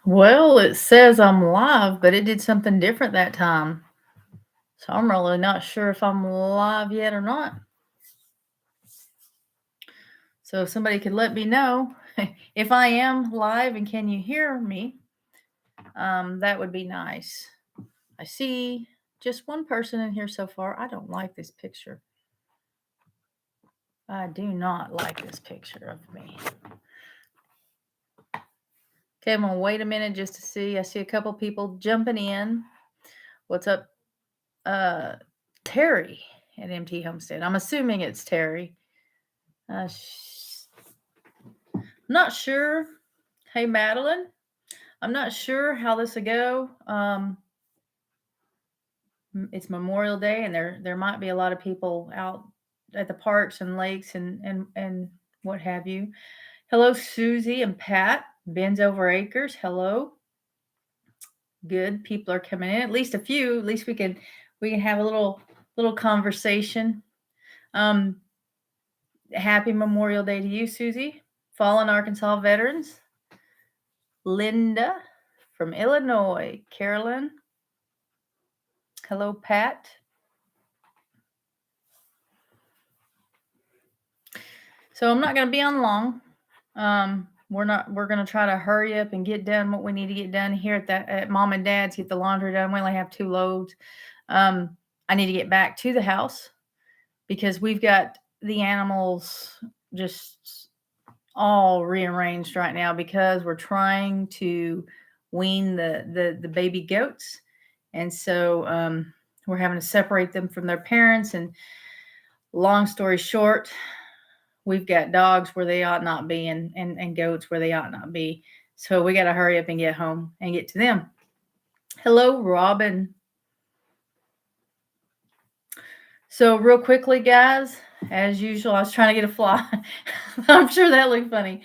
Well, it says I'm live, but it did something different that time. So I'm really not sure if I'm live yet or not. So if somebody could let me know if I am live and can you hear me, that would be nice. I see just one person in here so far. I don't like this picture. I do not like this picture of me. Okay, I'm gonna wait a minute just to see. I see a couple people jumping in. What's up, uh, Terry at MT Homestead? I'm assuming it's Terry. Uh, sh- Not sure. Hey, Madeline. I'm not sure how this will go. It's Memorial Day, and there might be a lot of people out at the parks and lakes and what have you. Hello, Susie and Pat. Ben's Over Acres. Hello. Good. People are coming in. At least a few. At least we can have a little conversation. Um, Happy Memorial Day to you, Susie. Fallen Arkansas veterans. Linda from Illinois. Carolyn. Hello, Pat. So I'm not going to be on long. We're going to try to hurry up and get done what we need to get done here at Mom and Dad's, get the laundry done. We only have 2 loads. Um, I need to get back to the house because we've got the animals just all rearranged right now because we're trying to wean the baby goats. And so we're having to separate them from their parents. And long story short, we've got dogs where they ought not be and goats where they ought not be. So we got to hurry up and get home and get to them. Hello, Robin. So real quickly, guys, as usual, I was trying to get a fly. I'm sure that looked funny.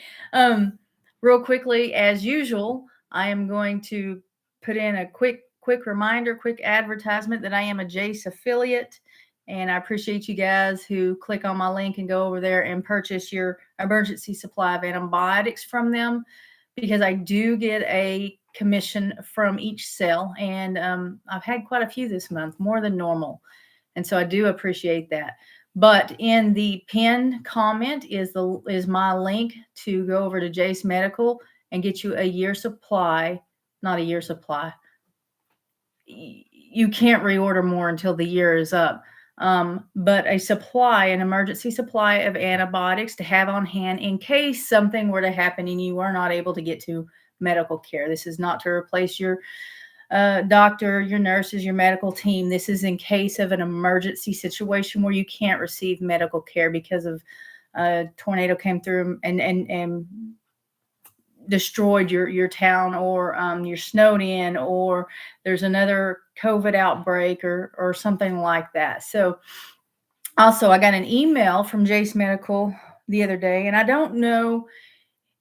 Real quickly, as usual, I am going to put in a quick reminder, quick advertisement that I am a Jace affiliate. And I appreciate you guys who click on my link and go over there and purchase your emergency supply of antibiotics from them because I do get a commission from each sale. And I've had quite a few this month, more than normal. And so I do appreciate that. But in the pinned comment is my link to go over to Jace Medical and get you a year supply, not a year supply. You can't reorder more until the year is up. But a supply, an emergency supply of antibiotics to have on hand in case something were to happen and you are not able to get to medical care. This is not to replace your doctor, your nurses, your medical team. This is in case of an emergency situation where you can't receive medical care because of a tornado came through and destroyed your town, or you're snowed in, or there's another COVID outbreak or something like that. So also I got an email from Jace Medical the other day, and I don't know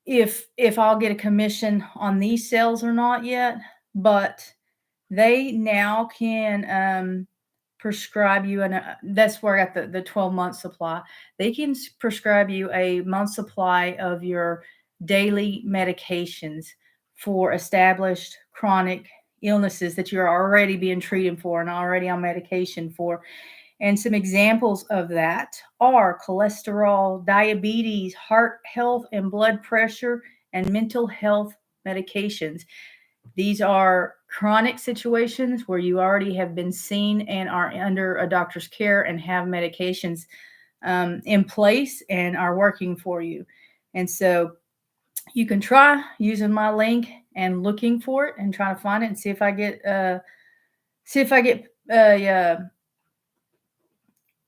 if I'll get a commission on these sales or not yet, but they now can prescribe you, and that's where I got the 12-month supply. They can prescribe you a month supply of your daily medications for established chronic illnesses that you're already being treated for and already on medication for. And some examples of that are cholesterol, diabetes, heart health and blood pressure, and mental health medications. These are chronic situations where you already have been seen and are under a doctor's care and have medications in place and are working for you. And so you can try using my link and looking for it and try to find it and see if I get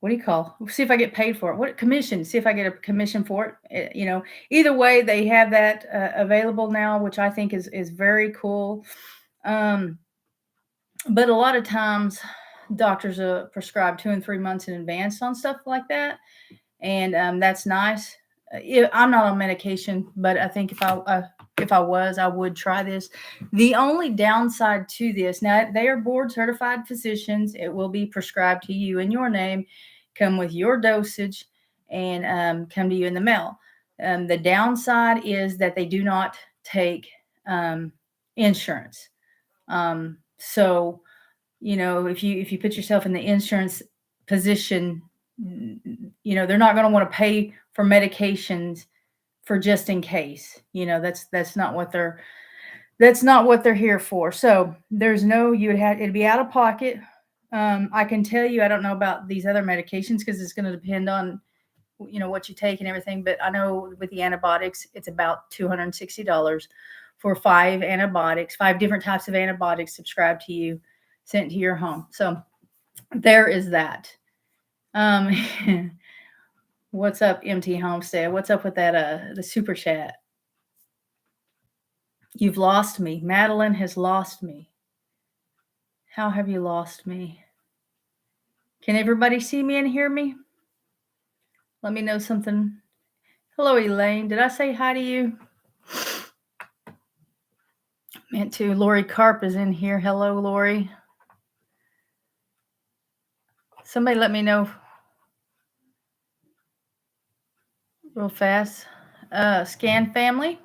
what do you call? See if I get paid for it. What commission? See if I get a commission for it. Either way, they have that available now, which I think is very cool. But a lot of times, doctors prescribe 2 and 3 months in advance on stuff like that, and that's nice. I'm not on medication, but I think if I was, I would try this. The only downside to this, now they are board certified physicians. It will be prescribed to you in your name, come with your dosage, and come to you in the mail. The downside is that they do not take insurance. So, if you put yourself in the insurance position, they're not going to want to pay for medications for just in case. That's not what they're here for. So there's no, it'd be out of pocket. I can tell you, I don't know about these other medications because it's going to depend on, what you take and everything. But I know with the antibiotics, it's about $260 for 5 antibiotics, 5 different types of antibiotics subscribed to you, sent to your home. So there is that. What's up, MT Homestead? What's up with that? The super chat. You've lost me. Madeline has lost me. How have you lost me? Can everybody see me and hear me? Let me know something. Hello, Elaine. Did I say hi to you? Meant to. Lorie Carp is in here. Hello, Lorie. Somebody let me know real fast. Scan family.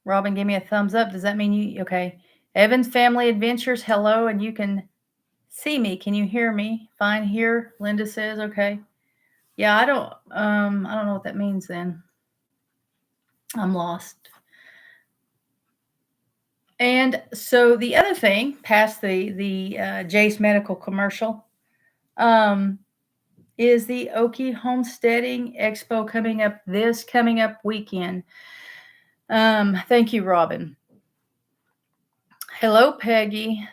Robin gave me a thumbs up. Does that mean you? Okay. Evan's Family Adventures. Hello, and you can see me. Can you hear me? Fine here. Linda says, okay. Yeah, I don't know what that means then. I'm lost. And so the other thing, past the Jace Medical commercial, is the Okie Homesteading Expo coming up weekend. Thank you, Robin. Hello, Peggy.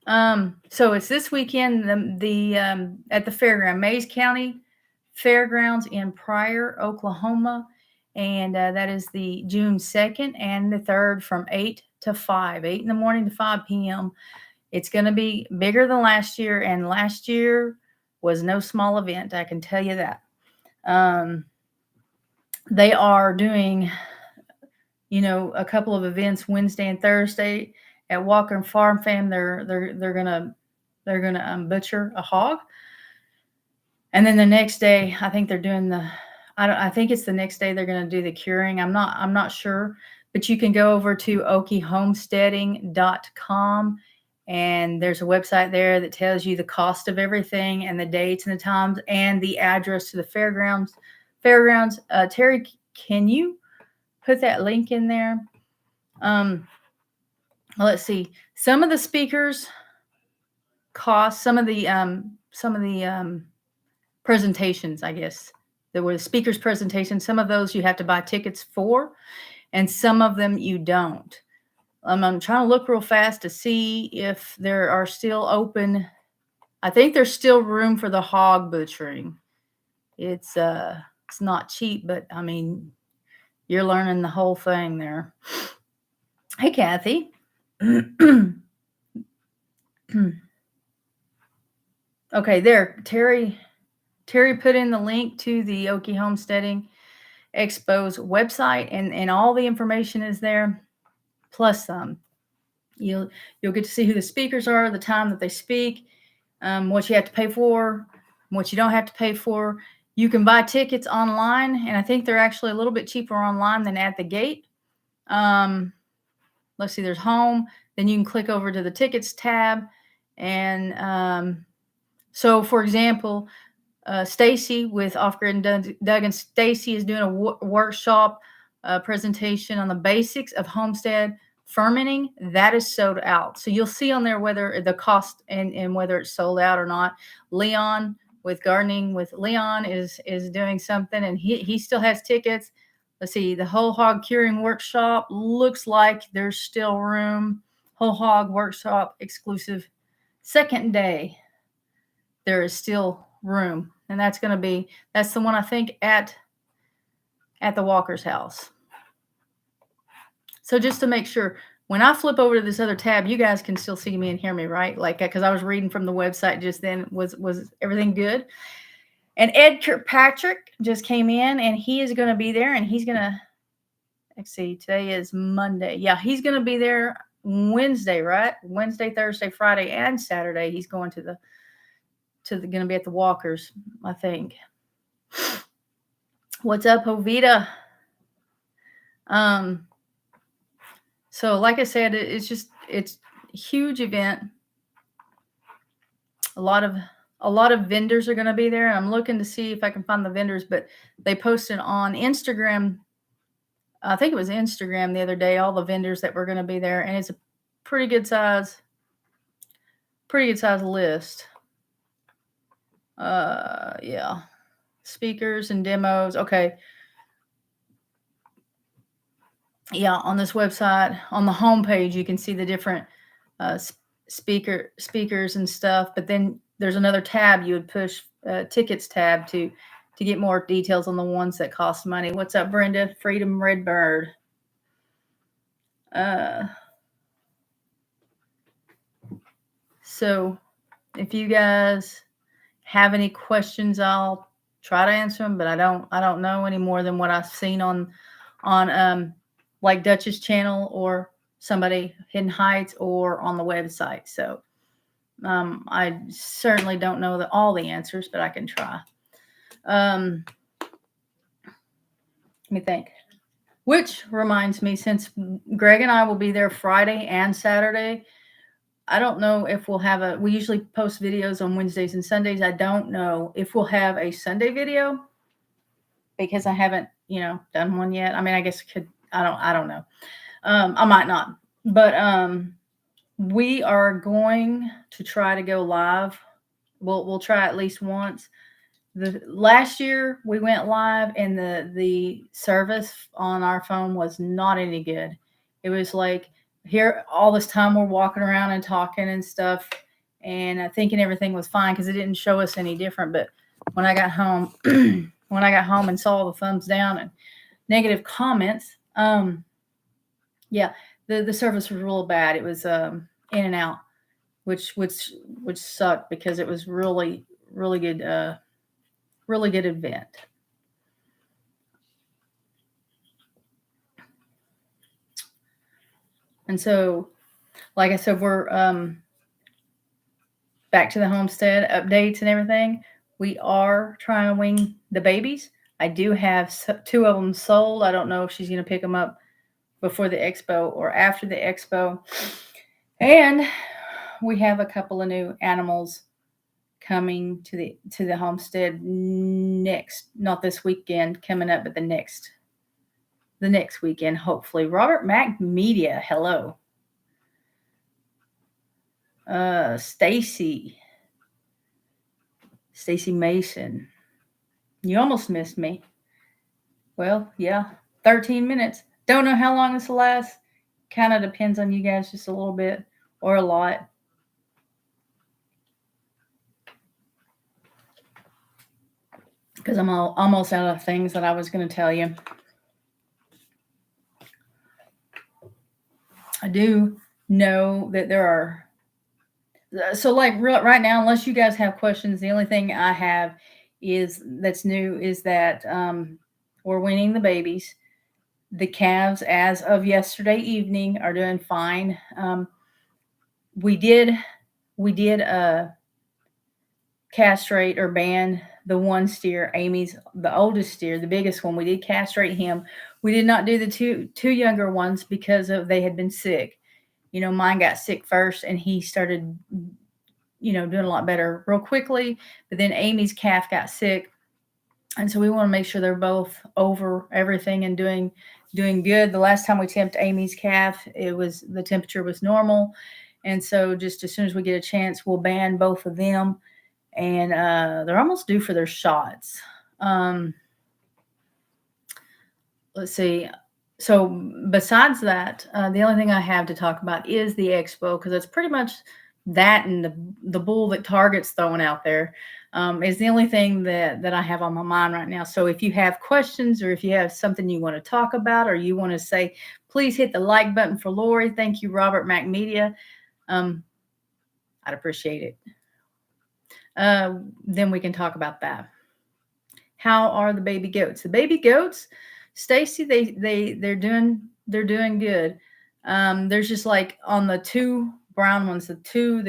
So it's this weekend, the at the fairground, Mays County Fairgrounds in Pryor, Oklahoma, and that is the June 2nd and the 3rd from 8 to 5, 8 in the morning to 5 p.m. It's going to be bigger than last year, and last year was no small event. I can tell you that. They are doing, a couple of events Wednesday and Thursday at Walker Farm Fam. They're gonna butcher a hog, and then the next day, I think they're doing I think it's the next day they're gonna do the curing. I'm not sure, but you can go over to okiehomesteading.com, and there's a website there that tells you the cost of everything and the dates and the times and the address to the fairgrounds. Terry, can you put that link in there? Let's see. Some of the speakers cost, some of the presentations, I guess. There were speakers' presentations. Some of those you have to buy tickets for, and some of them you don't. I'm trying to look real fast to see if there are still open. I think there's still room for the hog butchering. It's not cheap, but I mean, you're learning the whole thing there. Hey, Kathy. Okay, there. Terry put in the link to the Okie Homesteading Expo's website, and all the information is there, plus some. You'll get to see who the speakers are, the time that they speak, what you have to pay for, what you don't have to pay for. You can buy tickets online, and I think they're actually a little bit cheaper online than at the gate. Let's see, there's home. Then you can click over to the tickets tab. And so, for example, Stacy with Off-Grid and Doug and Stacy is doing a workshop presentation on the basics of homestead fermenting. That is sold out. So you'll see on there whether the cost and whether it's sold out or not. Leon with Gardening with Leon is doing something, and he still has tickets. Let's see, the whole hog curing workshop looks like there's still room. Whole hog workshop exclusive second day. There is still room, and that's the one I think at the Walker's house. So just to make sure, when I flip over to this other tab, you guys can still see me and hear me, right? Like, because I was reading from the website just then. Was everything good? And Ed Kirkpatrick just came in, and he is going to be there, and he's going to, let's see, today is Monday. Yeah, he's going to be there Wednesday, right? Wednesday, Thursday, Friday, and Saturday. He's going going to be at the Walkers, I think. What's up, Ovita? So like I said, it's a huge event. A lot of vendors are going to be there. I'm looking to see if I can find the vendors, but they posted on Instagram. I think it was Instagram the other day, all the vendors that were going to be there, and it's a pretty good size list. Yeah. Speakers and demos. Okay. Yeah, on this website, on the homepage, you can see the different uh, speakers and stuff. But then there's another tab you would push, tickets tab, to get more details on the ones that cost money. What's up, Brenda? Freedom Redbird. So if you guys have any questions, I'll try to answer them. But I don't know any more than what I've seen on like Dutch's channel or somebody Hidden Heights or on the website. So I certainly don't know all the answers, but I can try. Let me think. Which reminds me, since Greg and I will be there Friday and Saturday, I don't know if we usually post videos on Wednesdays and Sundays. I don't know if we'll have a Sunday video because I haven't, done one yet. I mean, I guess I don't know. I might not, but we are going to try to go live. We'll try at least once. The last year we went live and the service on our phone was not any good. It was like, here all this time we're walking around and talking and stuff and thinking everything was fine because it didn't show us any different. But when I got home, and saw the thumbs down and negative comments, yeah, the service was real bad. It was in and out, which sucked because it was really good. Really good event. And so, like I said, we're back to the homestead updates and everything. We are trying to wing the babies. I do have 2 of them sold. I don't know if she's going to pick them up before the expo or after the expo. And we have a couple of new animals coming to the homestead next, not this weekend coming up, but the next weekend, hopefully. Robert Mac Media, hello. Stacy Mason, you almost missed me. Well, yeah, 13 minutes. Don't know how long this will last. Kind of depends on you guys just a little bit or a lot. Because I'm almost out of things that I was going to tell you. I do know that there are. So like right now, unless you guys have questions, the only thing I have that's new is that we're weaning the babies. The calves, as of yesterday evening, are doing fine. We did castrate or ban the one steer, Amy's, the oldest steer, the biggest one. We did castrate him. We did not do the two younger ones because they had been sick. Mine got sick first and he started, doing a lot better real quickly. But then Amy's calf got sick. And so we want to make sure they're both over everything and doing good. The last time we temped Amy's calf, the temperature was normal. And so just as soon as we get a chance, we'll ban both of them. And they're almost due for their shots. Let's see. So besides that, the only thing I have to talk about is the expo, because it's pretty much that and the bull that Target's throwing out there is the only thing that I have on my mind right now. So if you have questions or if you have something you want to talk about or you want to say, please hit the like button for Lorie. Thank you, Robert Mac Media. I'd appreciate it. Then we can talk about that. How are the baby goats? The baby goats, Stacy, they're doing good. There's just like on the 2 brown ones, the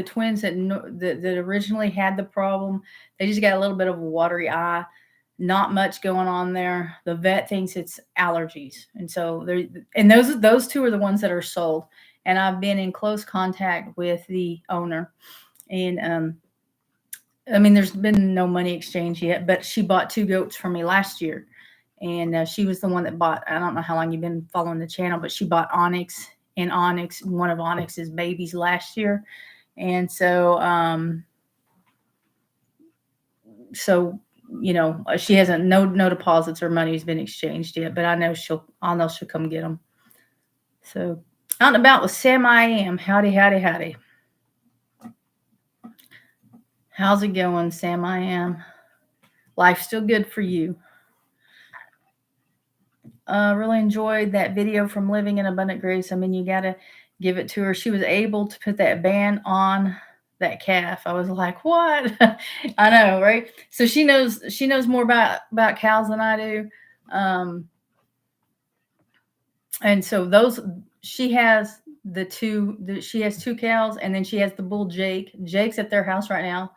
twins that originally had the problem, they just got a little bit of a watery eye. Not much going on there. The vet thinks it's allergies, and so there. And those two are the ones that are sold. And I've been in close contact with the owner, and I mean, there's been no money exchange yet, but she bought two goats from me last year, and she was the one that bought. I don't know how long you've been following the channel, but she bought Onyx and Onyx, one of Onyx's babies last year, and so she hasn't no deposits or money's been exchanged yet, but I'll know she'll come get them. So out and about with Sam I am. Howdy, howdy, howdy. How's it going, Sam I am? Life's still good for you. Really enjoyed that video from Living in Abundant Grace. I mean, you gotta give it to her. She was able to put that band on that calf. I was like, what? I know, right? So she knows more about cows than I do. And so those she has she has two cows, and then she has the bull Jake. Jake's at their house right now.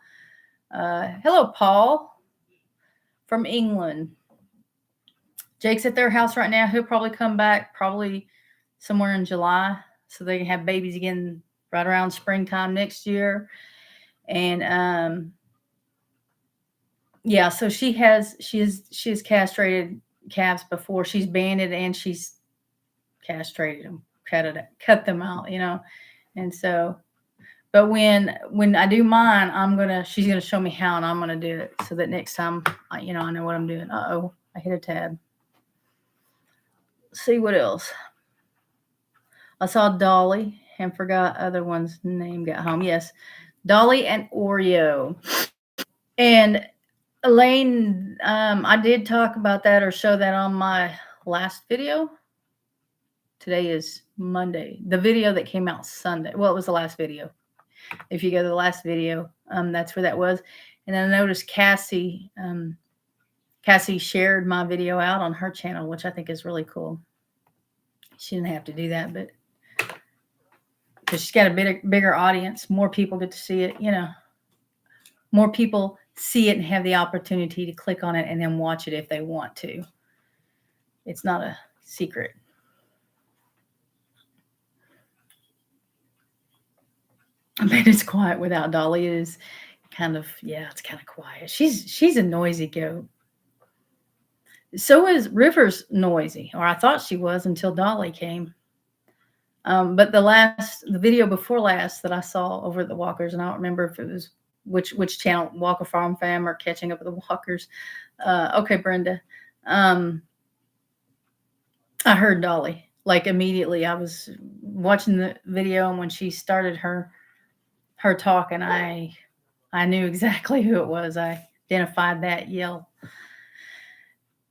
Hello, Paul from England. Jake's at their house right now. He'll probably come back probably somewhere in July, so they can have babies again right around springtime next year. And yeah, so she has castrated calves before. She's banded and she's castrated them, cut them out, And so, but when I do mine, she's gonna show me how, and I'm gonna do it so that next time, I know what I'm doing. I hit a tab. Let's see what else. I saw Dolly and forgot other one's name got home. Yes, Dolly and Oreo. And Elaine, I did talk about that or show that on my last video. Today is Monday. The video that came out Sunday. Well, it was the last video. If you go to the last video, that's where that was. And then I noticed Cassie shared my video out on her channel, which I think is really cool. She didn't have to do that, but because she's got a bigger audience, more people get to see it, more people see it and have the opportunity to click on it and then watch it if they want to. It's not a secret. I mean, it's quiet without Dolly. It is kind of, it's kind of quiet. She's a noisy goat. So is River's noisy, or I thought she was until Dolly came. But the video before last that I saw over at the Walkers, and I don't remember if it was which channel, Walker Farm Fam or Catching Up with the Walkers. Okay, Brenda. I heard Dolly like immediately. I was watching the video, and when she started her talk, and I knew exactly who it was. I identified that yell.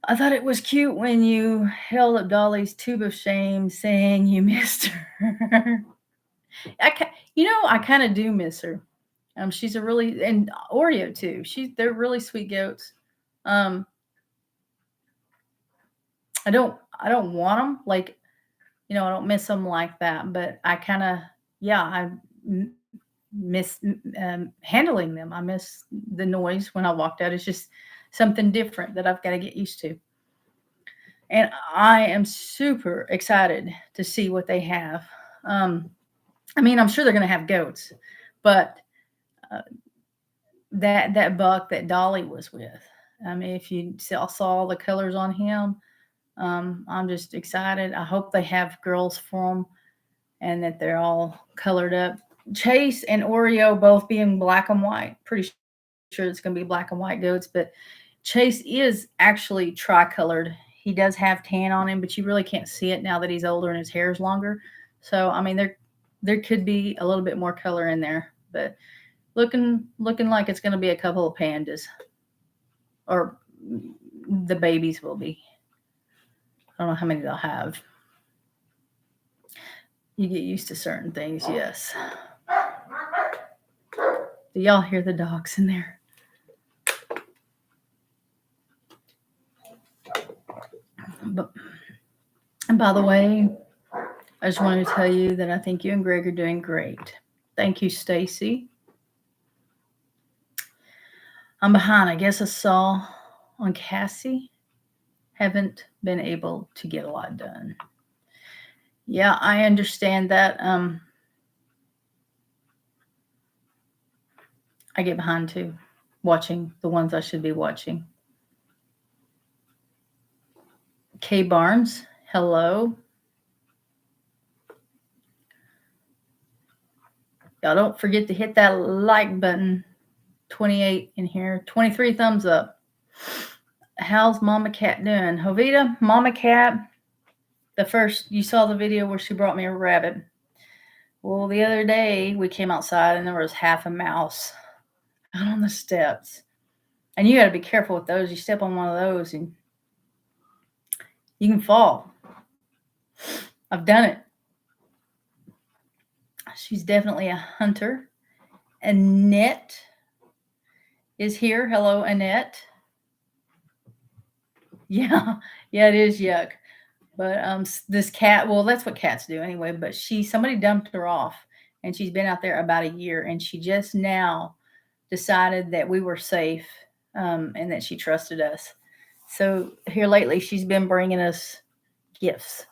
I thought it was cute when you held up Dolly's tube of shame, saying you missed her. I kind of do miss her. She's a really, and Oreo too. They're really sweet goats. I don't want them like, I don't miss them like that. But I kind of, I miss handling them. I miss the noise when I walked out. It's just something different that I've got to get used to. And I am super excited to see what they have. I mean, I'm sure they're going to have goats, but that buck that Dolly was with, I mean, if you saw the colors on him, I'm just excited. I hope they have girls for them and that they're all colored up. Chase and Oreo both being black and white. Pretty sure it's going to be black and white goats, but Chase is actually tricolored. He does have tan on him, but you really can't see it now that he's older and his hair is longer. So, I mean, there could be a little bit more color in there, but looking like it's going to be a couple of pandas, or the babies will be. I don't know how many they'll have. You get used to certain things, yes. Do y'all hear the dogs in there? And by the way, I just wanted to tell you that I think you and Greg are doing great. Thank you, Stacy. I'm behind. I guess I saw on Cassie. Haven't been able to get a lot done. Yeah, I understand that. I get behind too, watching the ones I should be watching. Kay Barnes, hello. Y'all don't forget to hit that like button. 28 in here, 23 thumbs up. How's Mama Cat doing? Jovita, Mama Cat, the first, you saw the video where she brought me a rabbit. Well, the other day we came outside and there was half a mouse out on the steps. And you got to be careful with those. You step on one of those and you can fall. I've done it. She's definitely a hunter. Annette is here. Hello, Annette. Yeah, it is yuck. But this cat, well, that's what cats do anyway. But somebody dumped her off, and she's been out there about a year, and she just now decided that we were safe, and that she trusted us. So here lately, she's been bringing us gifts.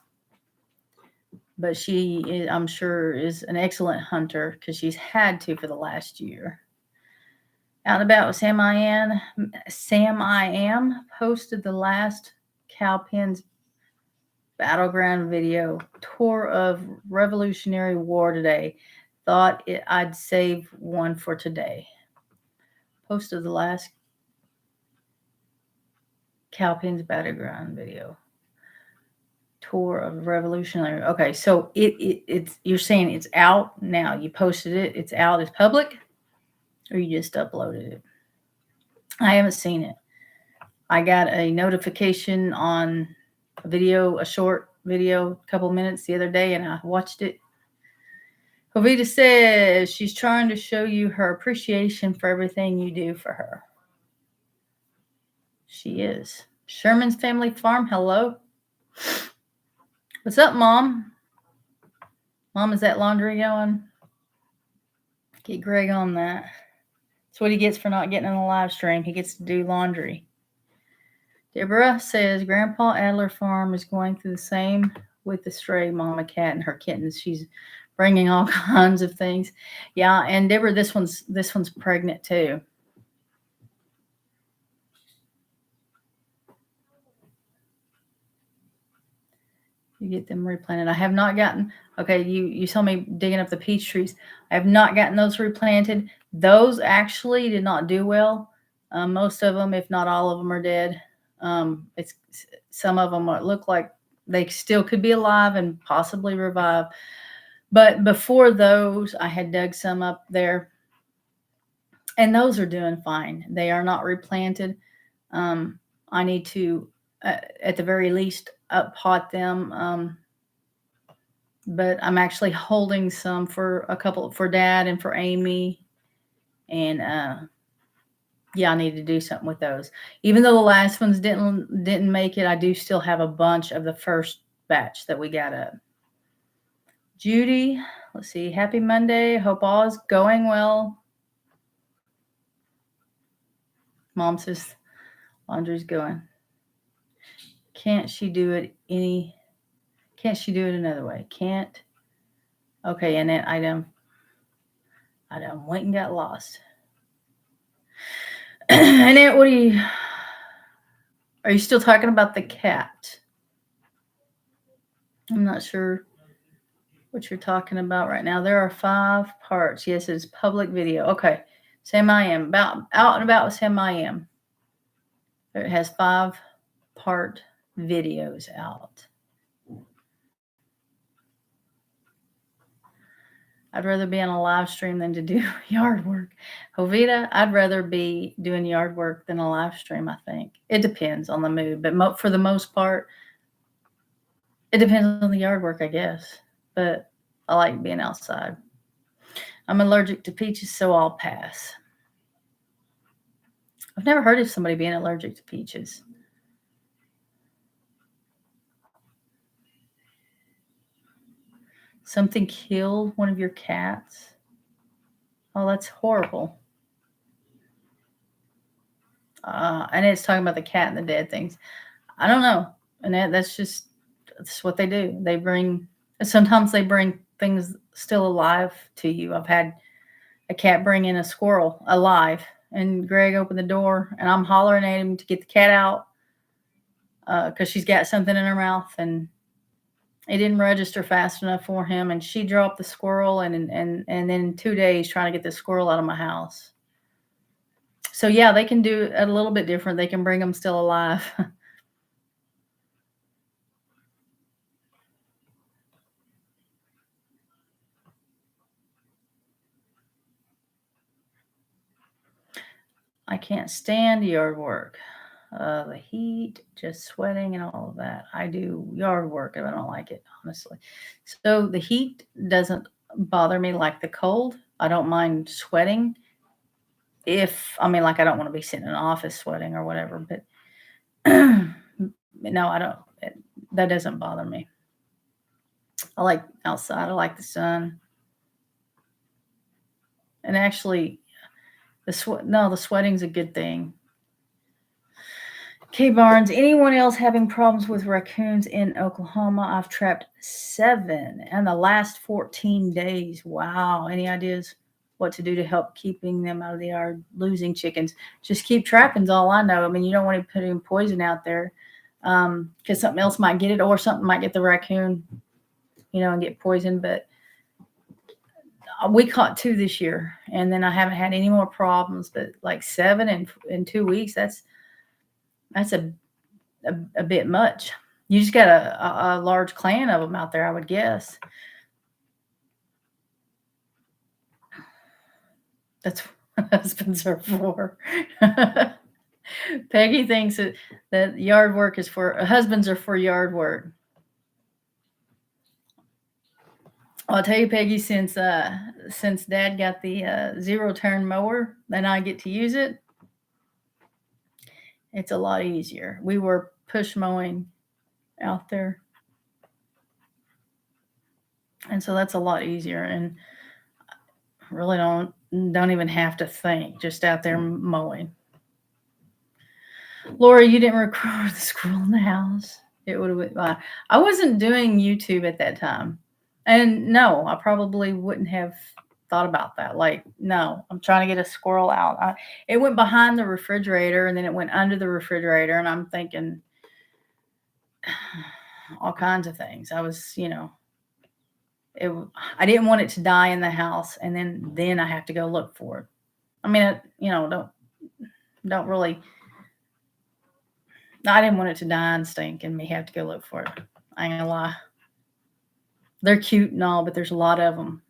But she, I'm sure, is an excellent hunter because she's had to for the last year. Out and about with Sam I Am posted the last Cowpens battleground video. Tour of Revolutionary War today. Thought I'd save one for today. Posted the last Cowpens battleground video. Tour of Revolutionary. Okay, so it's you're saying it's out now. You posted it. It's out. It's public, or you just uploaded it. I haven't seen it. I got a notification on a short video, a couple minutes the other day, and I watched it. Jovita says she's trying to show you her appreciation for everything you do for her. She is. Sherman's Family Farm, hello. What's up, Mom? Mom, is that laundry going? Get Greg on that. That's what he gets for not getting in the live stream. He gets to do laundry. Deborah says Grandpa Adler Farm is going through the same with the stray mama cat and her kittens. She's bringing all kinds of things. Yeah, and Deborah, this one's pregnant too. You get them replanted. I have not gotten. Okay, you saw me digging up the peach trees. I have not gotten those replanted. Those actually did not do well. Most of them, if not all of them, are dead. It's some of them look like they still could be alive and possibly revive. But before those, I had dug some up there, and those are doing fine. They are not replanted. I need to, at the very least, pot them. But I'm actually holding some for Dad and for Amy, and yeah, I need to do something with those. Even though the last ones didn't make it, I do still have a bunch of the first batch that we got up. Judy, let's see. Happy Monday. Hope all is going well. Mom says laundry's going. Can't she do it another way? Can't. Okay, Annette, I done went and got lost. Annette, are you still talking about the cat? I'm not sure what you're talking about right now. There are 5 parts. Yes, it's public video. Okay. Sam I Am. Out and about with Sam I Am. It has 5-part videos out. I'd rather be on a live stream than to do yard work. Jovita, I'd rather be doing yard work than a live stream, I think. It depends on the mood. But for the most part, it depends on the yard work, I guess. But I like being outside. I'm allergic to peaches, so I'll pass. I've never heard of somebody being allergic to peaches. Something killed one of your cats? Oh, that's horrible. And it's talking about the cat and the dead things. I don't know. And that's what they do. Sometimes they bring things still alive to you. I've had a cat bring in a squirrel alive, and Greg opened the door, and I'm hollering at him to get the cat out because she's got something in her mouth, and it didn't register fast enough for him, and she dropped the squirrel, and then in 2 days trying to get the squirrel out of my house. So yeah, they can do it a little bit different. They can bring them still alive. I can't stand yard work. The heat, just sweating and all of that. I do yard work and I don't like it, honestly. So the heat doesn't bother me like the cold. I don't mind sweating like I don't want to be sitting in an office sweating or whatever, but no, I don't. That doesn't bother me. I like outside. I like the sun. And actually, the sweating's a good thing. K Barnes, anyone else having problems with raccoons in Oklahoma? I've trapped 7 in the last 14 days. Wow. Any ideas what to do to help keeping them out of the yard? Losing chickens. Just keep trapping's all I know. I mean, you don't want to put any poison out there because something else might get it or something might get the raccoon, and get poisoned. But we caught 2 this year, and then I haven't had any more problems. But like 7 in 2 weeks, that's a bit much. You just got a large clan of them out there, I would guess. That's what husbands are for. Peggy thinks that yard work is for husbands are for yard work. I'll tell you, Peggy, since Dad got the 0-turn mower and I get to use it, it's a lot easier. We were push mowing out there, and so that's a lot easier. And really don't even have to think, just out there mowing. Lorie, you didn't record the squirrel in the house. It would have been. I wasn't doing YouTube at that time, and no, I probably wouldn't have thought about that. Like, no, I'm trying to get a squirrel out. It went behind the refrigerator, and then it went under the refrigerator, and I'm thinking all kinds of things. I was, I didn't want it to die in the house, and then I have to go look for it. I mean, don't really. I didn't want it to die and stink and me have to go look for it. I ain't gonna lie. They're cute and all, but there's a lot of them.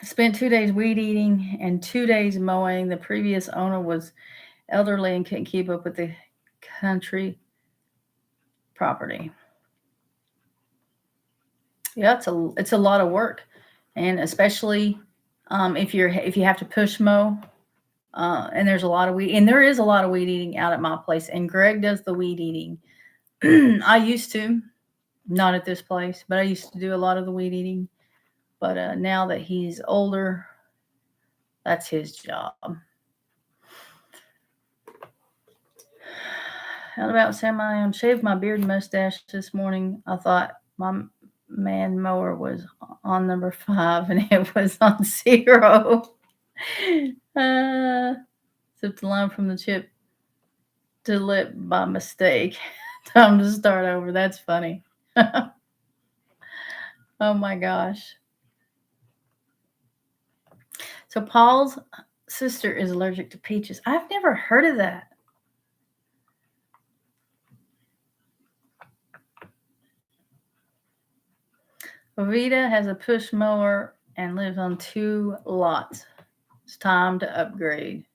Spent 2 days weed eating and 2 days mowing. The previous owner was elderly and couldn't keep up with the country property. Yeah, it's a lot of work, and especially if you have to push mow. And there's a lot of weed, and there is a lot of weed eating out at my place. And Greg does the weed eating. I used to, not at this place, but I used to do a lot of the weed eating. But now that he's older, that's his job. How about Sam? Shaved my beard and mustache this morning. I thought my man mower was on number 5, and it was on 0. Zipped the line from the chip to lip by mistake. Time to start over. That's funny. Oh my gosh. So Paul's sister is allergic to peaches. I've never heard of that. Ovita has a push mower and lives on 2 lots. It's time to upgrade.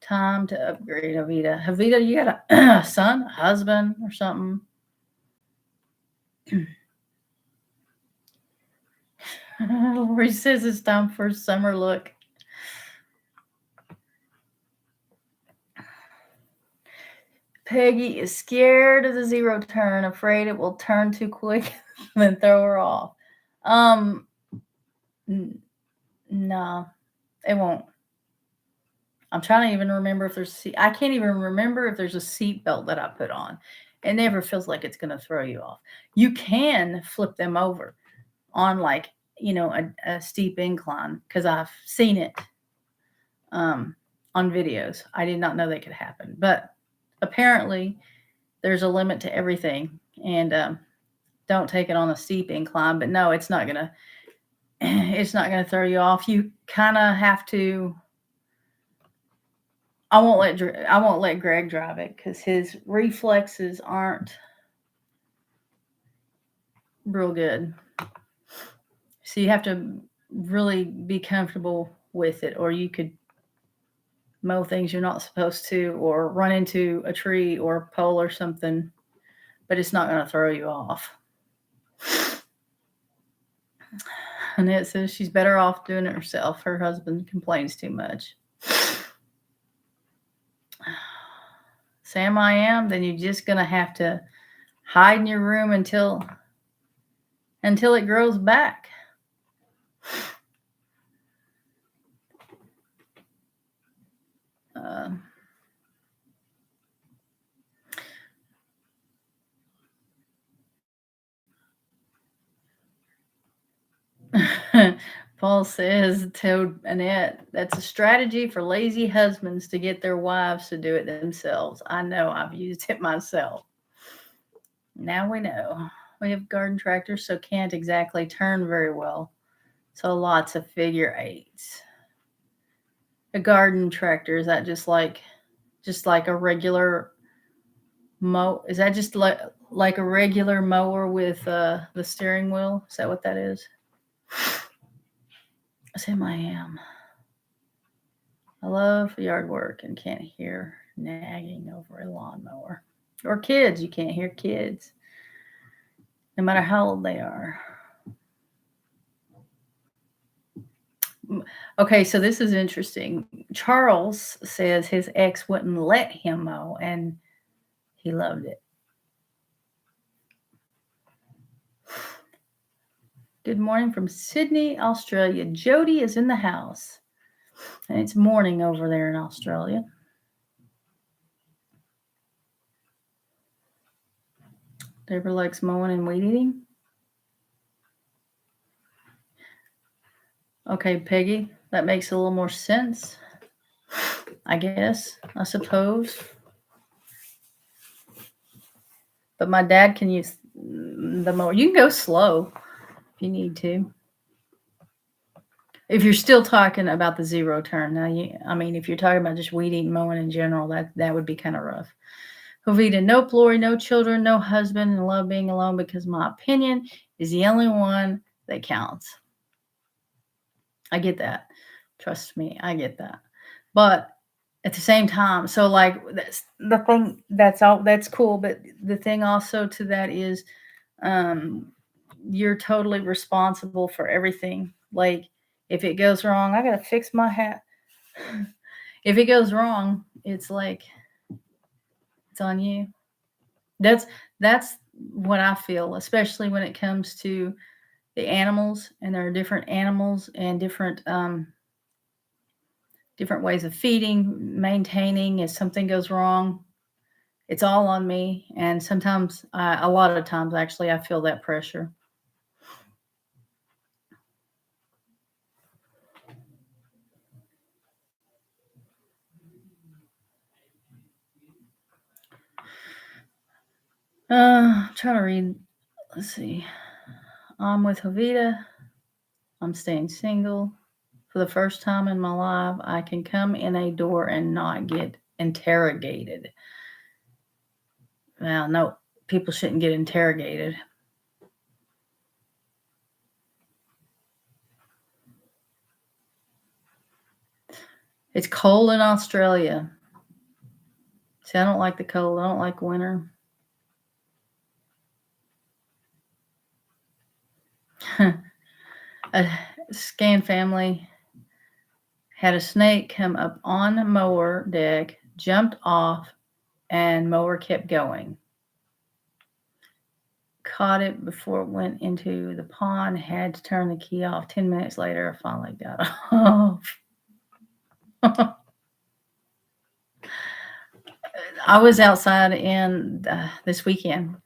Time to upgrade, Ovita. Ovita, you got a son, a husband, or something? Lorie says it's time for a summer look. Peggy is scared of the 0-turn, afraid it will turn too quick and then throw her off. No, it won't. I'm trying to even remember if I can't even remember if there's a seat belt that I put on. It never feels like it's going to throw you off. You can flip them over on like, a steep incline because I've seen it on videos. I did not know that could happen, but apparently there's a limit to everything, and don't take it on a steep incline. But no, it's not gonna it's not gonna throw you off. You kind of have to. I won't let Greg drive it because his reflexes aren't real good. So you have to really be comfortable with it, or you could mow things you're not supposed to, or run into a tree or a pole or something. But it's not going to throw you off. Annette says she's better off doing it herself. Her husband complains too much. Sam, I am. Then you're just going to have to hide in your room until it grows back. Paul says, told Annette, that's a strategy for lazy husbands to get their wives to do it themselves. I know, I've used it myself. Now we know. We have garden tractors, so can't exactly turn very well. So lots of figure eights. A garden tractor, is that just like a regular mow? Is that just like a regular mower with the steering wheel? Is that what that is? Sam, I am. I love yard work and can't hear nagging over a lawnmower. Or kids, you can't hear kids, no matter how old they are. Okay, so this is interesting. Charles says his ex wouldn't let him mow, and he loved it. Good morning from Sydney, Australia. Jody is in the house, and it's morning over there in Australia. Deborah likes mowing and weed eating. Okay, Peggy, that makes a little more sense, I guess, I suppose. But my dad can use the mower. You can go slow if you need to. If you're still talking about the zero turn, now if you're talking about just weed eating, mowing in general, that would be kind of rough. Jovita, nope, Lorie, no children, no husband, and love being alone because my opinion is the only one that counts. I get that. Trust me, I get that. But at the same time, so like that's the thing, that's cool. But the thing also to that is you're totally responsible for everything. Like if it goes wrong, I gotta fix my hat. If it goes wrong, it's like it's on you. That's what I feel, especially when it comes to the animals, and there are different animals and different ways of feeding, maintaining. If something goes wrong, it's all on me. And sometimes, a lot of times, actually, I feel that pressure. I'm trying to read. Let's see. I'm with Jovita. I'm staying single. For the first time in my life, I can come in a door and not get interrogated. Well, no, people shouldn't get interrogated. It's cold in Australia. See, I don't like the cold. I don't like winter. A Scan family had a snake come up on mower deck, jumped off, and mower kept going. Caught it before it went into the pond, had to turn the key off. 10 minutes later, I finally got off. I was outside in this weekend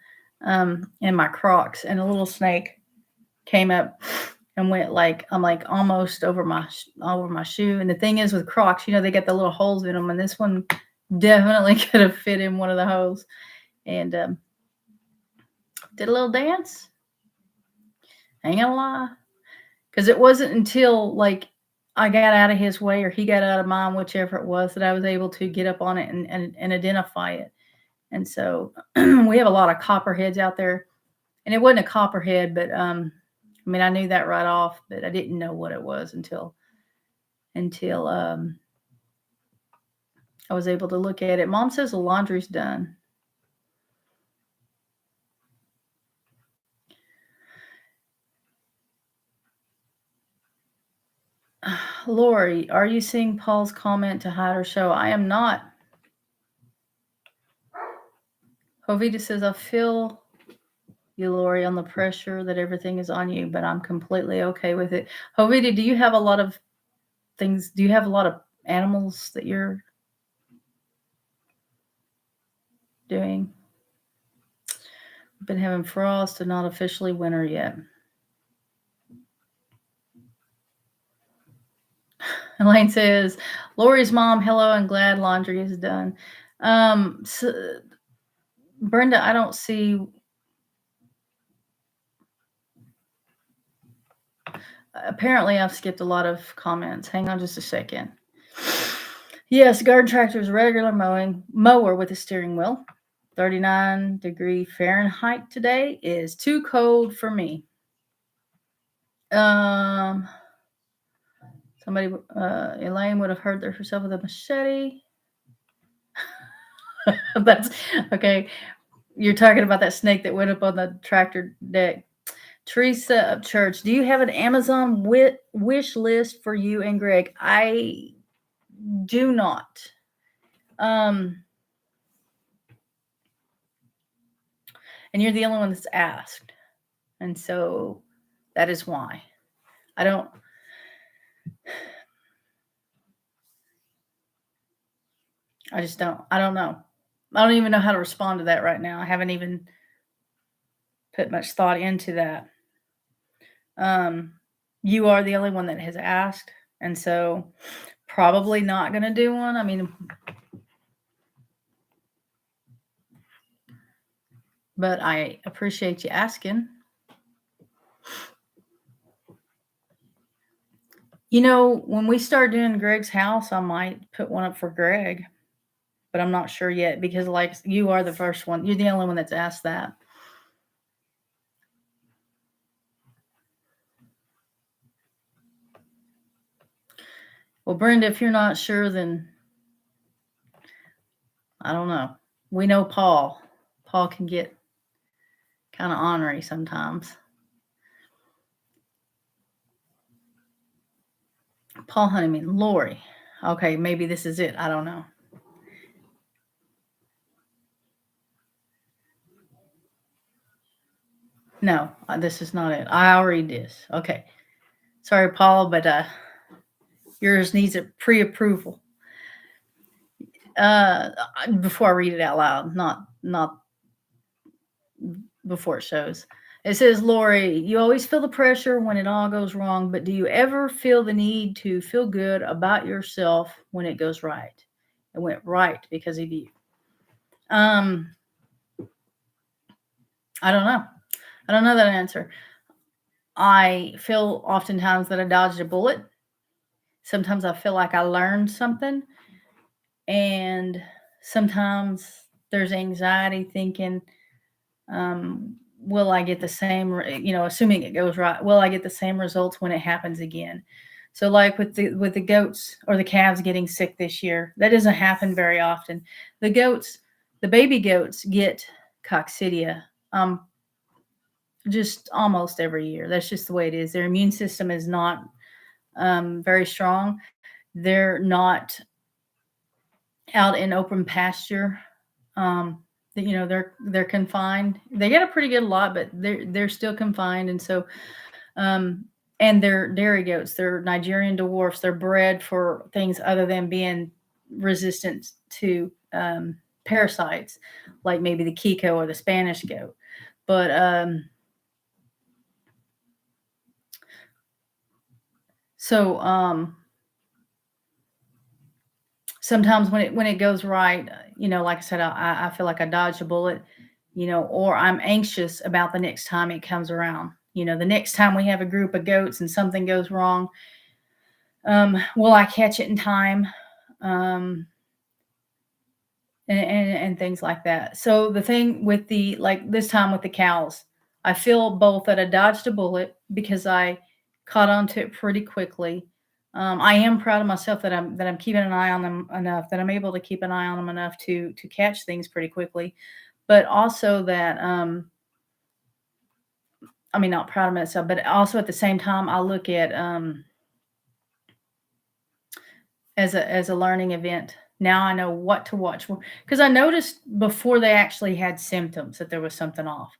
in my Crocs, and a little snake came up and went like I'm like almost over my shoe. And the thing is with Crocs, they got the little holes in them, and this one definitely could have fit in one of the holes. And did a little dance. Ain't gonna lie, because it wasn't until like I got out of his way or he got out of mine, whichever it was, that I was able to get up on it and identify it. And so we have a lot of copperheads out there, and it wasn't a copperhead, but I mean, I knew that right off, but I didn't know what it was until I was able to look at it. Mom says the laundry's done. Lorie, are you seeing Paul's comment to hide or show? I am not. Jovita says, I feel you, Lorie, on the pressure that everything is on you, but I'm completely okay with it. Jovita, do you have a lot of things? Do you have a lot of animals that you're doing? Been having frost and not officially winter yet. Elaine says, Lori's mom, hello, and glad laundry is done. So, Brenda, I don't see. Apparently, I've skipped a lot of comments. Hang on just a second. Yes, garden tractor's regular mower with a steering wheel. 39-degree Fahrenheit today is too cold for me. Somebody, Elaine would have hurt herself with a machete. That's okay. You're talking about that snake that went up on the tractor deck. Teresa of Church, do you have an Amazon wish list for you and Greg? I do not. And you're the only one that's asked. And so that is why. I don't know. I don't even know how to respond to that right now. I haven't even put much thought into that. You are the only one that has asked, and so probably not going to do one. I mean, but I appreciate you asking. When we start doing Greg's house, I might put one up for Greg, but I'm not sure yet because, like, you are the first one. You're the only one that's asked that. Well, Brenda, if you're not sure, then I don't know. We know Paul. Paul can get kind of ornery sometimes. Paul Honeyman, Lorie. Okay, maybe this is it. I don't know. No, this is not it. I'll read this. Okay. Sorry, Paul, but yours needs a pre-approval. Before I read it out loud, not before it shows. It says, Lorie, you always feel the pressure when it all goes wrong, but do you ever feel the need to feel good about yourself when it goes right? It went right because of you. I don't know. I don't know that answer. I feel oftentimes that I dodged a bullet. Sometimes I feel like I learned something. And sometimes there's anxiety thinking, will I get the same, assuming it goes right, will I get the same results when it happens again? So like with the goats or the calves getting sick this year, that doesn't happen very often. The baby goats get coccidia just almost every year. That's just the way it is. Their immune system is not very strong. They're not out in open pasture. They're confined. They get a pretty good lot, but they're still confined. And so, and they're dairy goats. They're Nigerian dwarfs. They're bred for things other than being resistant to parasites, like maybe the Kiko or the Spanish goat. But so sometimes when it goes right, like I said, I feel like I dodged a bullet, or I'm anxious about the next time it comes around. The next time we have a group of goats and something goes wrong, will I catch it in time? Um, and things like that. So the thing with the like this time with the cows, I feel both that I dodged a bullet because I caught on to it pretty quickly. I am proud of myself that I'm keeping an eye on them enough, that I'm able to keep an eye on them enough to catch things pretty quickly, but also that I mean, not proud of myself, but also at the same time I look at as a learning event. Now I know what to watch because I noticed before they actually had symptoms that there was something off.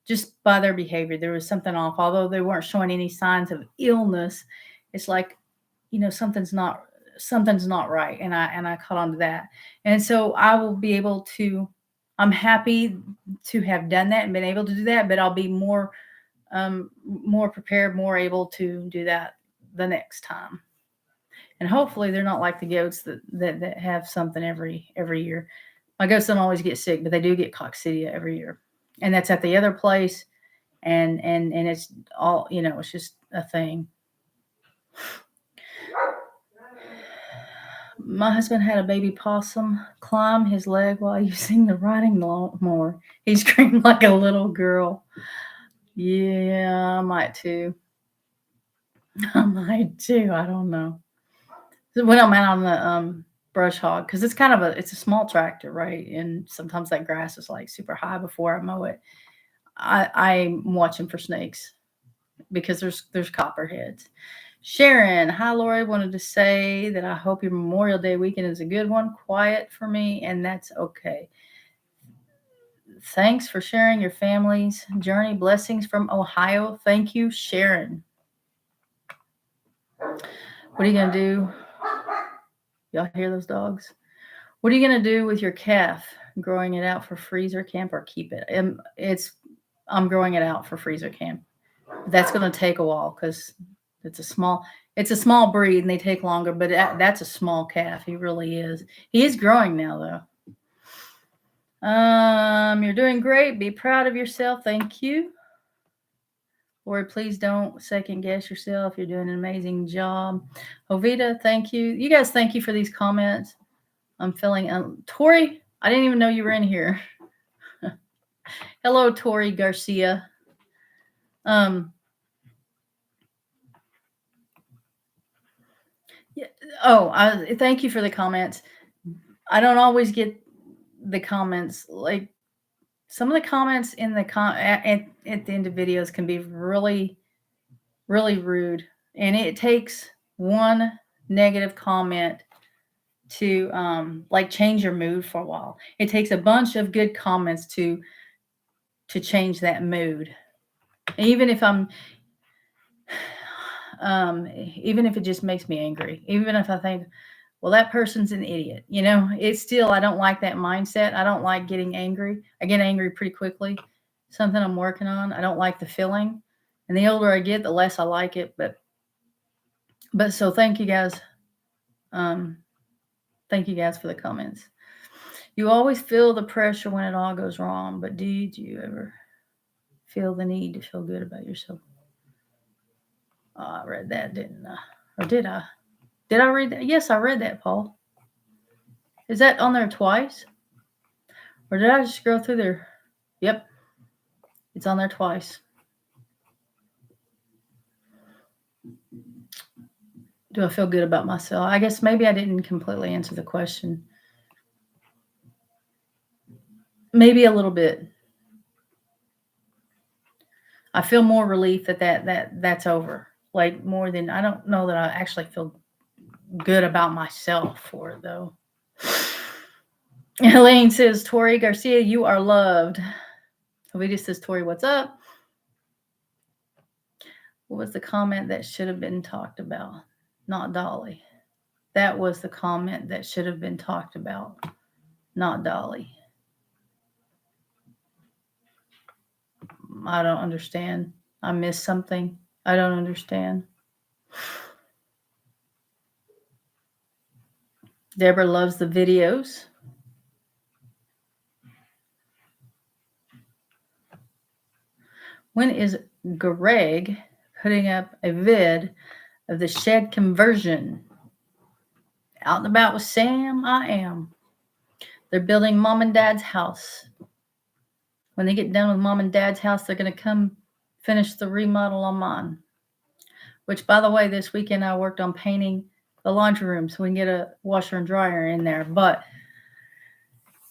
Just by their behavior, there was something off. Although they weren't showing any signs of illness, it's like, something's not right, and I caught on to that. And so I will be able to. I'm happy to have done that and been able to do that, but I'll be more prepared, more able to do that the next time. And hopefully they're not like the goats that have something every year. My goats don't always get sick, but they do get coccidia every year, and that's at the other place. And it's all it's just a thing. My husband had a baby possum climb his leg while using the riding lawnmower. He screamed like a little girl. Yeah, I might too. I might too. I don't know. When I'm out on the brush hog, because it's a small tractor, right? And sometimes that grass is like super high before I mow it. I'm watching for snakes because there's copperheads. Sharon, hi Lori, wanted to say that I hope your Memorial Day weekend is a good one. Quiet for me, and that's okay. Thanks for sharing your family's journey. Blessings from Ohio. Thank you, Sharon. What are you gonna do? Y'all hear those dogs? What are you gonna do with your calf? Growing it out for freezer camp or keep it? I'm growing it out for freezer camp. That's gonna take a while because it's a small breed and they take longer. But that's a small calf. He really is. He is growing now though. You're doing great. Be proud of yourself. Thank you. Lori, please don't second guess yourself. You're doing an amazing job. Ovita, thank you. You guys, thank you for these comments. I'm feeling Tori, I didn't even know you were in here. Hello, Tori Garcia. Um yeah, thank you for the comments. I don't always get the comments. Like some of the comments in the at the end of videos can be really, really rude. And it takes one negative comment to like change your mood for a while. It takes a bunch of good comments to change that mood. Even if I'm even if it just makes me angry, even if I think, well, that person's an idiot, it's still, I don't like that mindset. I don't like getting angry. I get angry pretty quickly. Something I'm working on. I don't like the feeling. And the older I get, the less I like it. But so thank you guys. Thank you guys for the comments. You always feel the pressure when it all goes wrong, but did you ever feel the need to feel good about yourself? Oh, I read that, didn't I? Or did I? Did I read that? Yes, I read that, Paul. Is that on there twice? Or did I just scroll through there? Yep. It's on there twice. Do I feel good about myself? I guess maybe I didn't completely answer the question. Maybe a little bit. I feel more relief that's over. Like more than, I don't know that I actually feel good about myself for it though. Elaine says, Tori Garcia, you are loved. Ovita says, Tori, what's up? What was the comment that should have been talked about? Not Dolly. That was the comment that should have been talked about, not Dolly. I don't understand. I missed something. I don't understand. Deborah loves the videos. When is Greg putting up a vid of the shed conversion? Out and about with Sam, I am. They're building mom and dad's house. When they get done with mom and dad's house, they're going to come finish the remodel on mine. Which, by the way, this weekend I worked on painting the laundry room so we can get a washer and dryer in there. But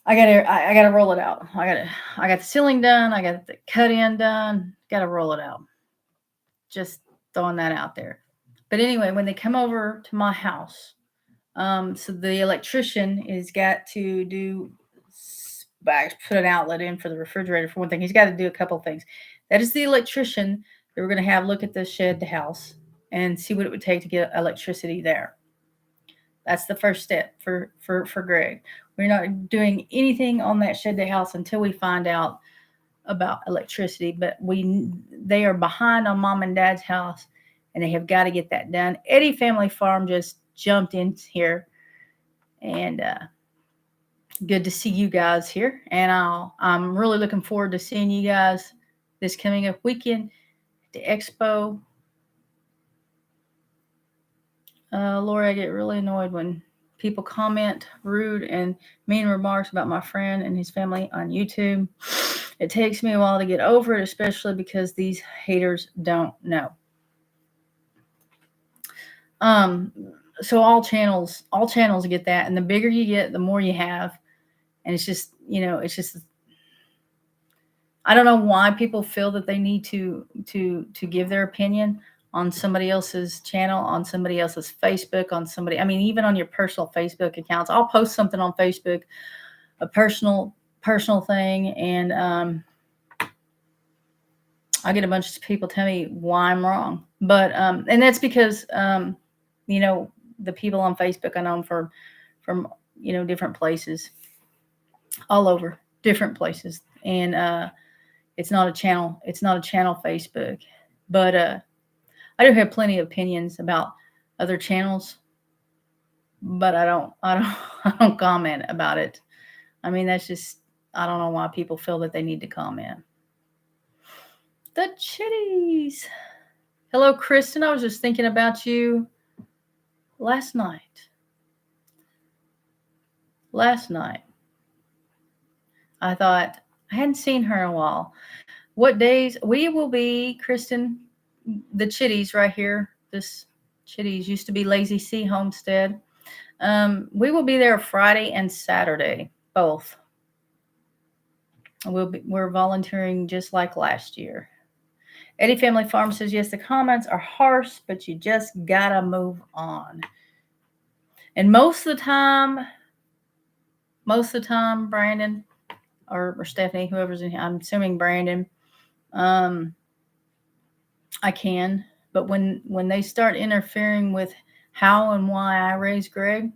I gotta roll it out. I got the ceiling done. I got the cut in done. Got to roll it out. Just throwing that out there. But anyway, when they come over to my house, so the electrician has got to put an outlet in for the refrigerator for one thing. He's got to do a couple of things. That is the electrician that we're going to have look at the shed, the house, and see what it would take to get electricity there. That's the first step for Greg. We're not doing anything on that shed, the house, until we find out about electricity. But they are behind on mom and dad's house, and they have got to get that done. Eddie Family Farm just jumped in here, and good to see you guys here. And I'm really looking forward to seeing you guys this coming up weekend at the expo. Lorie, I get really annoyed when people comment rude and mean remarks about my friend and his family on YouTube. It takes me a while to get over it, especially because these haters don't know. So all channels get that, and the bigger you get, the more you have. And it's just, I don't know why people feel that they need to give their opinion on somebody else's channel, on somebody else's Facebook, even on your personal Facebook accounts. I'll post something on Facebook, a personal thing, and I get a bunch of people tell me why I'm wrong. But and that's because the people on Facebook I know from different places, all over different places, and it's not a channel Facebook, but I do have plenty of opinions about other channels, but I don't comment about it. I mean, that's just, I don't know why people feel that they need to comment. The Chitties. Hello, Kristen. I was just thinking about you last night. I thought, I hadn't seen her in a while. What days? We will be, Kristen, the Chitties right here. This Chitties used to be Lazy C Homestead. We will be there Friday and Saturday, both. We're volunteering just like last year. Eddie Family Farm says, yes, the comments are harsh, but you just gotta move on. And most of the time, Brandon or Stephanie, whoever's in here, I'm assuming Brandon, I can. But when they start interfering with how and why I raise Greg,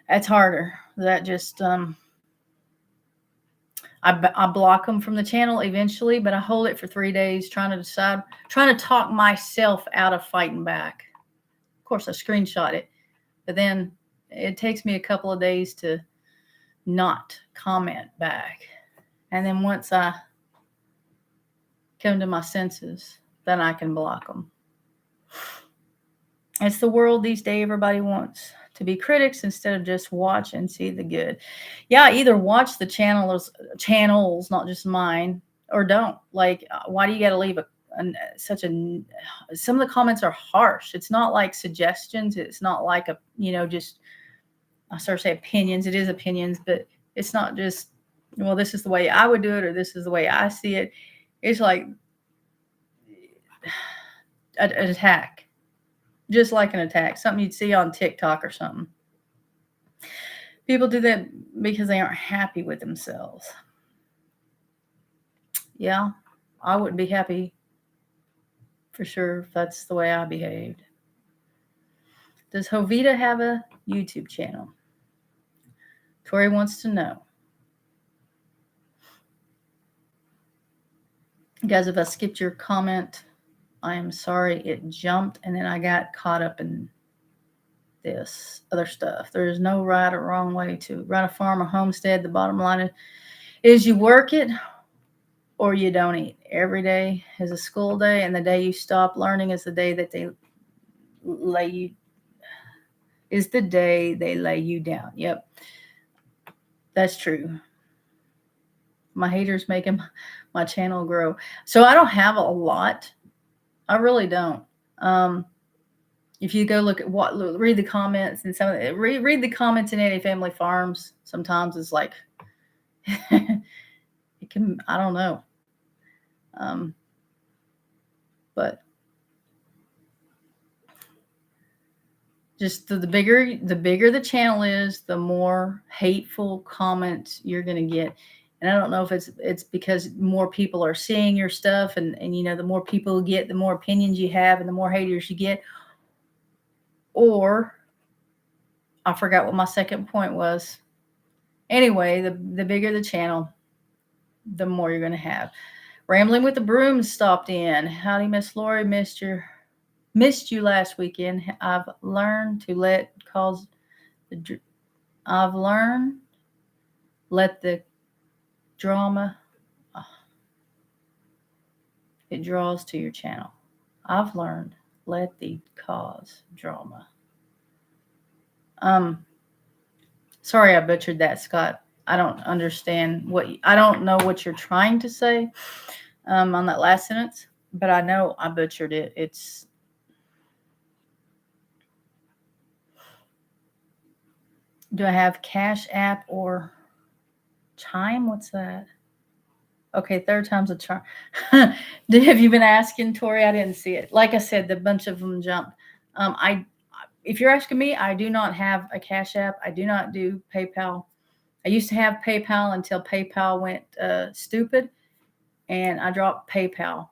that's harder. That just I block them from the channel eventually, but I hold it for 3 days trying to talk myself out of fighting back. Of course, I screenshot it, but then it takes me a couple of days to not comment back. And then once I come to my senses, then I can block them. It's the world these days. Everybody wants to be critics instead of just watch and see the good. Yeah, either watch the channels, not just mine, or don't. Like, why do you got to leave some of the comments are harsh. It's not like suggestions. It's not like I start to say opinions. It is opinions, but it's not just, well, this is the way I would do it, or this is the way I see it. It's like an attack. Just like an attack, something you'd see on TikTok or something. People do that because they aren't happy with themselves. Yeah, I wouldn't be happy for sure if that's the way I behaved. Does Jovita have a YouTube channel? Tori wants to know. Guys, if I skipped your comment, I am sorry. It jumped and then I got caught up in this other stuff. There is no right or wrong way to run a farm or homestead. The bottom line is you work it or you don't eat. Every day is a school day, and the day you stop learning is the day that they lay you lay you down. Yep, that's true. My haters making my channel grow. So I don't have a lot. I really don't. Um, if you go look at read the comments and some of the, read the comments in Any Family Farms. Sometimes it's like it can, I don't know. Um, but just the bigger the channel is, the more hateful comments you're going to get. And I don't know if it's because more people are seeing your stuff, and the more people you get, the more opinions you have, and the more haters you get. Or I forgot what my second point was. Anyway, the bigger the channel, the more you're going to have. Rambling with the Broom stopped in. Howdy, Miss Lorie. Missed you last weekend. I've learned to let the drama it draws to your channel. I've learned let the cause drama. Sorry I butchered that, Scott. I don't understand I don't know what you're trying to say on that last sentence, but I know I butchered it. Do I have Cash App or Chime? What's that? Okay, third time's a charm. Have you been asking, Tori? I didn't see it. Like I said, the bunch of them jumped. If you're asking me, I do not have a Cash App. I do not do PayPal. I used to have PayPal until PayPal went stupid, and I dropped PayPal.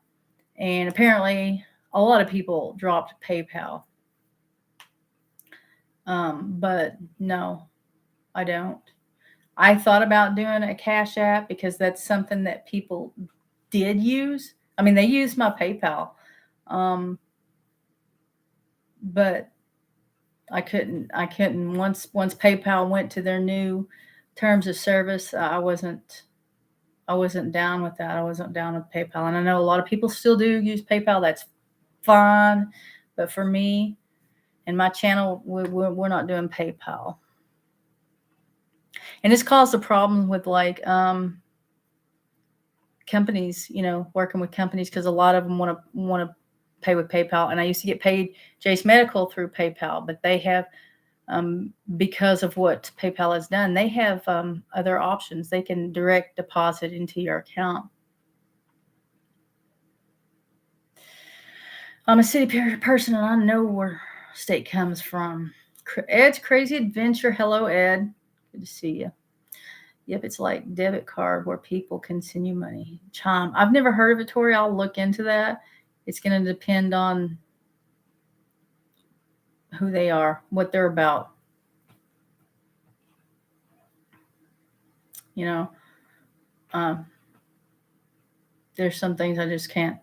And apparently, a lot of people dropped PayPal. But no, I don't. I thought about doing a Cash App because that's something that people did use. I mean, they used my PayPal, but I couldn't. Once PayPal went to their new terms of service, I wasn't down with that. I wasn't down with PayPal, and I know a lot of people still do use PayPal. That's fine, but for me and my channel, we're not doing PayPal. And it's caused a problem with companies, working with companies, because a lot of them want to pay with PayPal. And I used to get paid Jace Medical through PayPal, but they have, because of what PayPal has done, they have other options. They can direct deposit into your account. I'm a city person, and I know where state comes from. Ed's Crazy Adventure. Hello, Ed. Good to see you. Yep, it's like debit card where people can send you money. Chime. I've never heard of it, Tori. I'll look into that. It's going to depend on who they are, what they're about. There's some things I just can't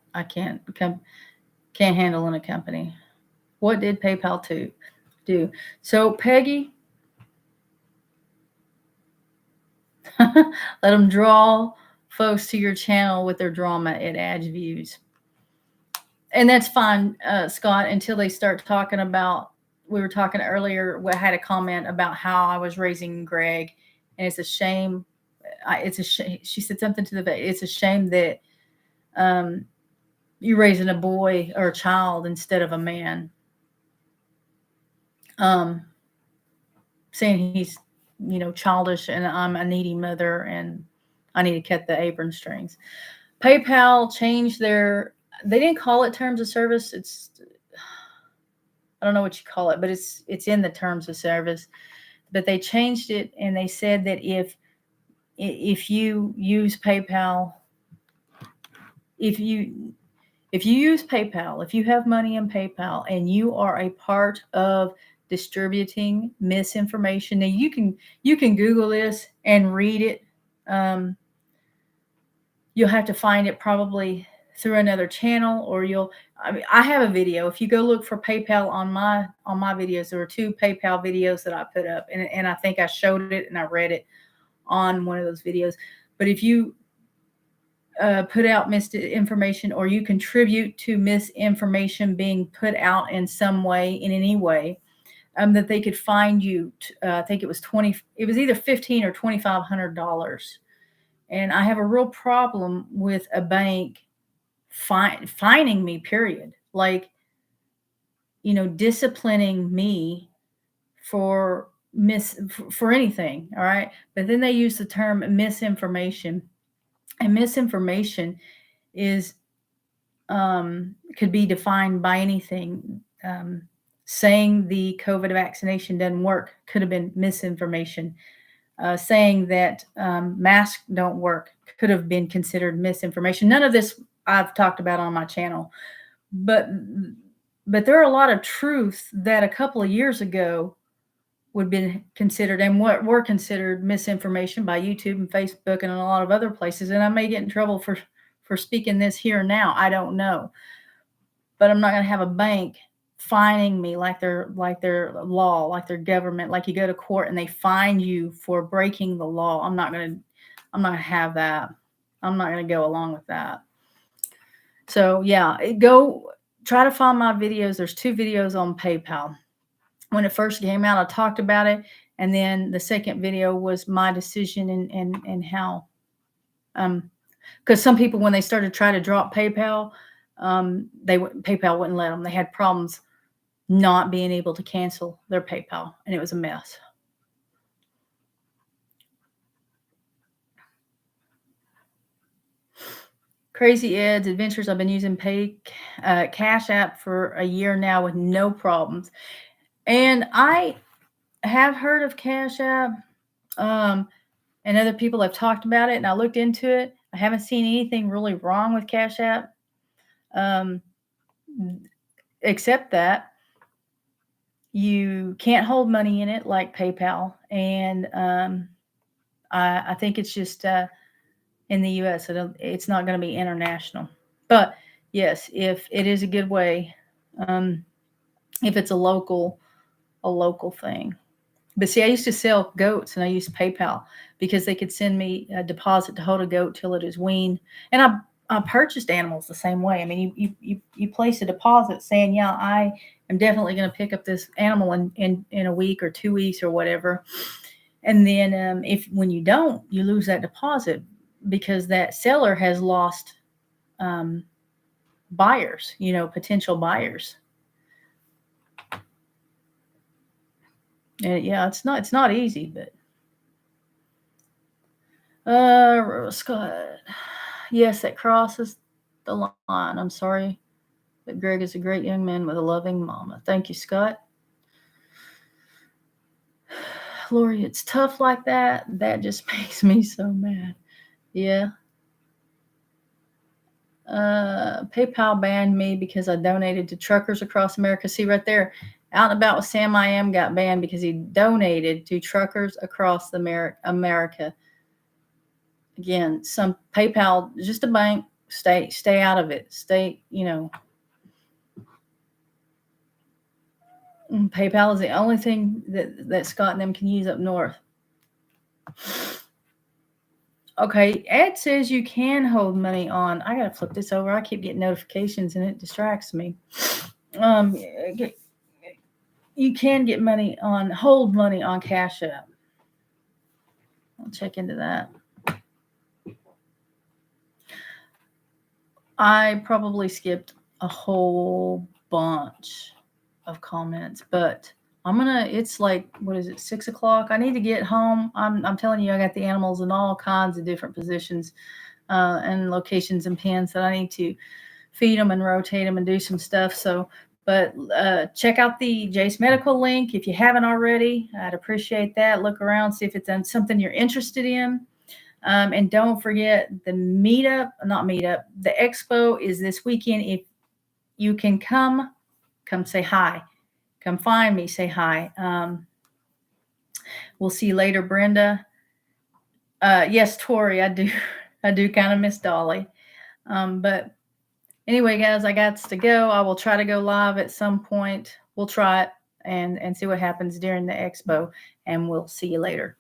handle in a company. What did PayPal do? So, Peggy, let them draw folks to your channel with their drama. It adds views. And that's fine, Scott, until they start talking about, we were talking earlier, we had a comment about how I was raising Greg, and it's a shame. She said something to the effect, it's a shame that you're raising a boy or a child instead of a man. Saying he's, childish, and I'm a needy mother, and I need to cut the apron strings. PayPal changed they didn't call it terms of service. I don't know what you call it, but it's in the terms of service. But they changed it, and they said that if you use PayPal, if you use PayPal, if you have money in PayPal and you are a part of distributing misinformation, now you can Google this and read it. You'll have to find it probably through another channel, or I mean, I have a video. If you go look for PayPal on my videos, there were 2 PayPal videos that I put up, and I think I showed it and I read it on one of those videos. But if you put out misinformation, or you contribute to misinformation being put out in some way, in any way, that they could find you. I think it was either $15 or $2,500. And I have a real problem with a bank fining me, period. Like, disciplining me for for anything. All right. But then they use the term misinformation, and misinformation is could be defined by anything. Saying the COVID vaccination doesn't work could have been misinformation. Saying that masks don't work could have been considered misinformation. None of this I've talked about on my channel, but there are a lot of truths that a couple of years ago would have been considered, and what were considered, misinformation by YouTube and Facebook and a lot of other places. And I may get in trouble for speaking this here now. I don't know, but I'm not going to have a bank fining me like their law, like their government. Like, you go to court and they fine you for breaking the law. I'm not going to have that. I'm not going to go along with that. So yeah, go try to find my videos. There's 2 videos on PayPal. When it first came out, I talked about it, and then the second video was my decision and how, because some people, when they started trying to drop PayPal, PayPal wouldn't let them. They had problems not being able to cancel their PayPal, and it was a mess. Crazy Ed's Adventures. I've been using Cash App for a year now with no problems. And I have heard of Cash App, and other people have talked about it, and I looked into it. I haven't seen anything really wrong with Cash App, except that you can't hold money in it like PayPal. And I think it's just in the U.S. It's not going to be international. But yes, if it is a good way, if it's a local thing. But see, I used to sell goats, and I used PayPal because they could send me a deposit to hold a goat till it is weaned. And I purchased animals the same way. I mean, you place a deposit saying, yeah, I am definitely going to pick up this animal in a week or 2 weeks or whatever. And then when you don't, you lose that deposit because that seller has lost buyers, potential buyers. And yeah, it's not easy, but Scott, yes, that crosses the line. I'm sorry, but Greg is a great young man with a loving mama. Thank you, Scott. Lorie, it's tough like that. That just makes me so mad. Yeah. PayPal banned me because I donated to truckers across America. See right there, Out and About with Sam I Am got banned because he donated to truckers across America. Again, some PayPal, just a bank. Stay out of it. PayPal is the only thing that Scott and them can use up north. Okay, Ed says you can hold money on. I gotta flip this over. I keep getting notifications and it distracts me. You can hold money on Cash App. I'll check into that. I probably skipped a whole bunch of comments, but it's like, what is it, 6 o'clock? I need to get home. I'm telling you, I got the animals in all kinds of different positions and locations and pens that I need to feed them and rotate them and do some stuff. So, but check out the Jace Medical link if you haven't already. I'd appreciate that. Look around, see if it's something you're interested in. And don't forget the the expo is this weekend. If you can come say hi. Come find me, say hi. We'll see you later, Brenda. Yes, Tori, I do kind of miss Dolly. But Anyway, guys, I got to go. I will try to go live at some point. We'll try it and see what happens during the expo, and we'll see you later.